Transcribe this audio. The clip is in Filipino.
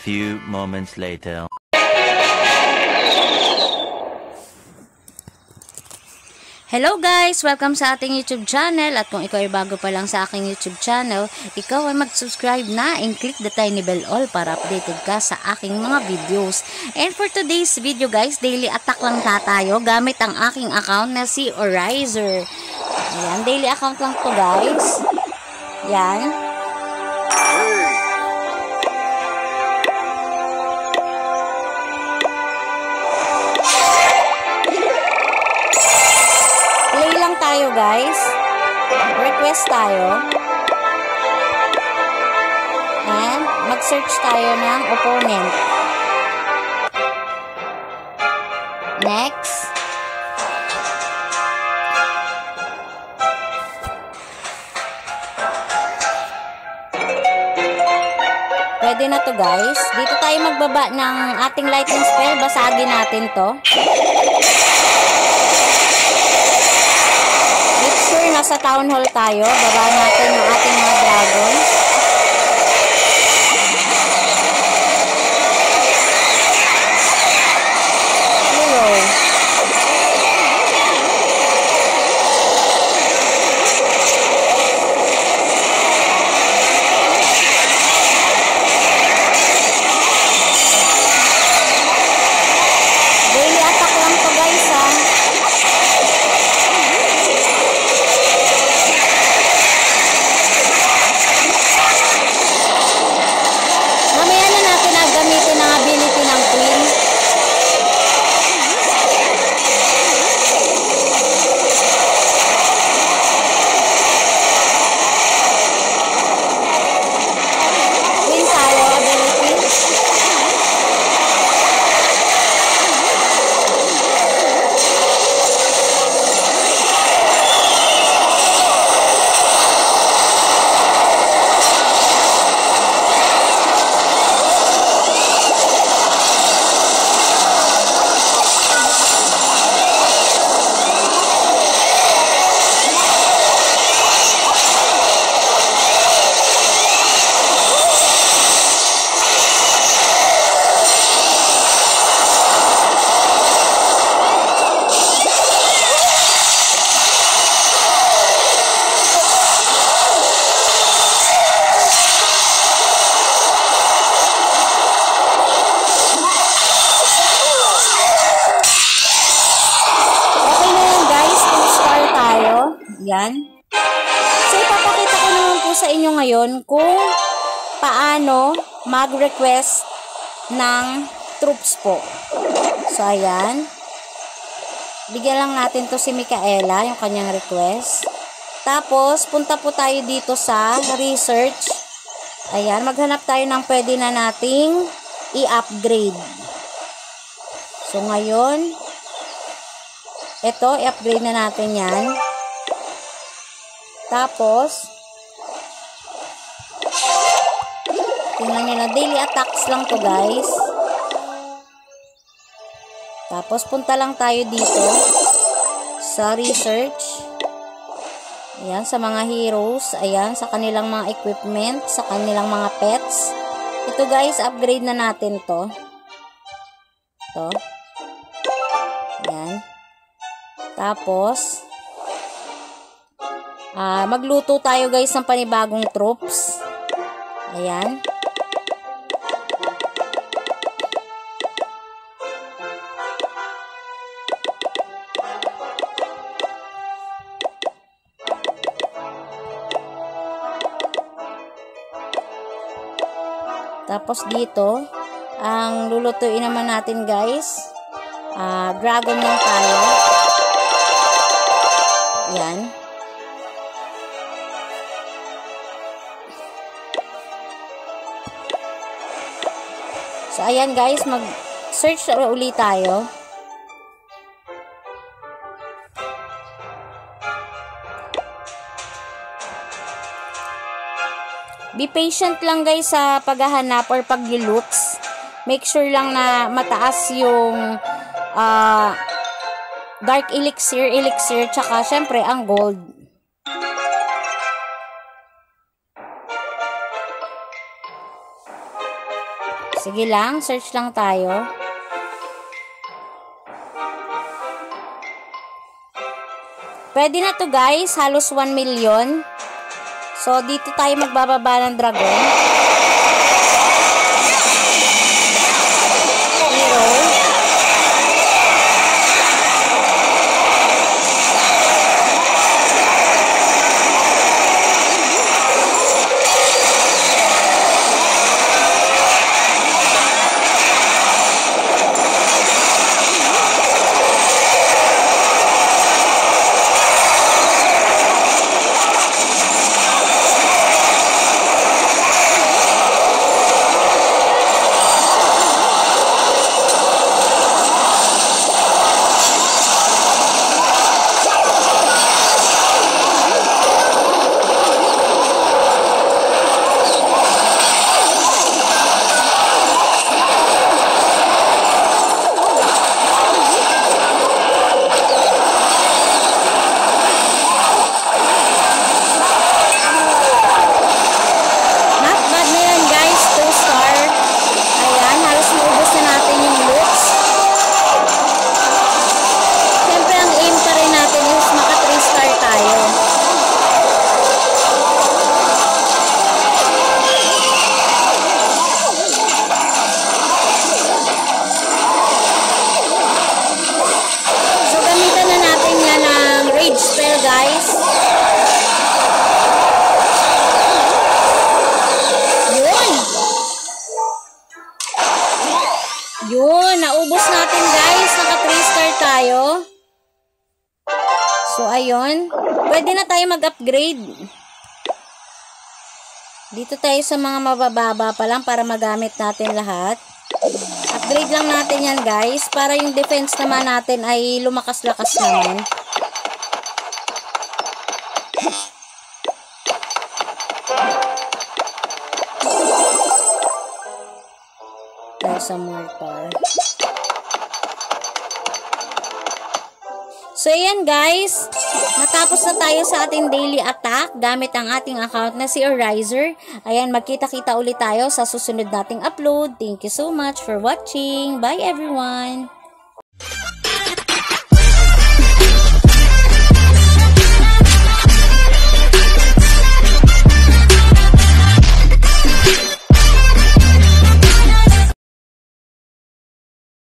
few moments later. Hello guys! Welcome sa ating YouTube channel. At kung ikaw ay bago pa lang sa aking YouTube channel, ikaw ay mag-subscribe na and click the tiny bell all para updated ka sa aking mga videos. And for today's video guys, daily attack lang tayo gamit ang aking account na si Orizer. Ayan, daily account lang to guys. Yan. Tayo guys, request tayo and mag-search tayo ng opponent. Next, pwede na to guys. Dito tayo magbaba ng ating lightning spell. Basagin natin to. Nasa town hall tayo, baba natin yung ating mga dragons. Hello. Daily attack lang to guys ha. Gamitin ang ability ng Queen. Queen tayo, ability. Yan. So, ipapakita ko naman po sa inyo ngayon kung paano mag-request ng troops po. So, ayan. Bigyan lang natin to si Micaela, yung kanyang request. Tapos, punta po tayo dito sa research. Ayan, maghanap tayo ng pwede na nating i-upgrade. So, ngayon, ito, i-upgrade na natin yan. Tapos, tingnan nyo na, daily attacks lang to guys. Tapos, punta lang tayo dito sa research. Ayan, sa mga heroes. Ayan, sa kanilang mga equipment, sa kanilang mga pets. Ito guys, upgrade na natin to. Ito. Ayan. Tapos, magluto tayo guys ng panibagong troops. Ayan. Tapos dito, ang lulutuin naman natin guys, dragon lang tayo. Ayan. So, ayan guys, mag-search ulit tayo. Be patient lang guys sa paghahanap or pag-loots. Make sure lang na mataas yung dark elixir, tsaka syempre ang gold. Sige lang, search lang tayo. Pwede na to guys, halos 1 million. So, dito tayo magbababa ng dragon. Hero. Yun, naubos natin guys. Naka 3 star tayo. So, ayun. Pwede na tayo mag-upgrade. Dito tayo sa mga mabababa pa lang para magamit natin lahat. Upgrade lang natin yan guys. Para yung defense naman natin ay lumakas-lakas naman. Sa mortar. So, ayan guys. Natapos na tayo sa ating daily attack gamit ang ating account na si Orizer. Ayan, magkita-kita ulit tayo sa susunod nating upload. Thank you so much for watching. Bye everyone!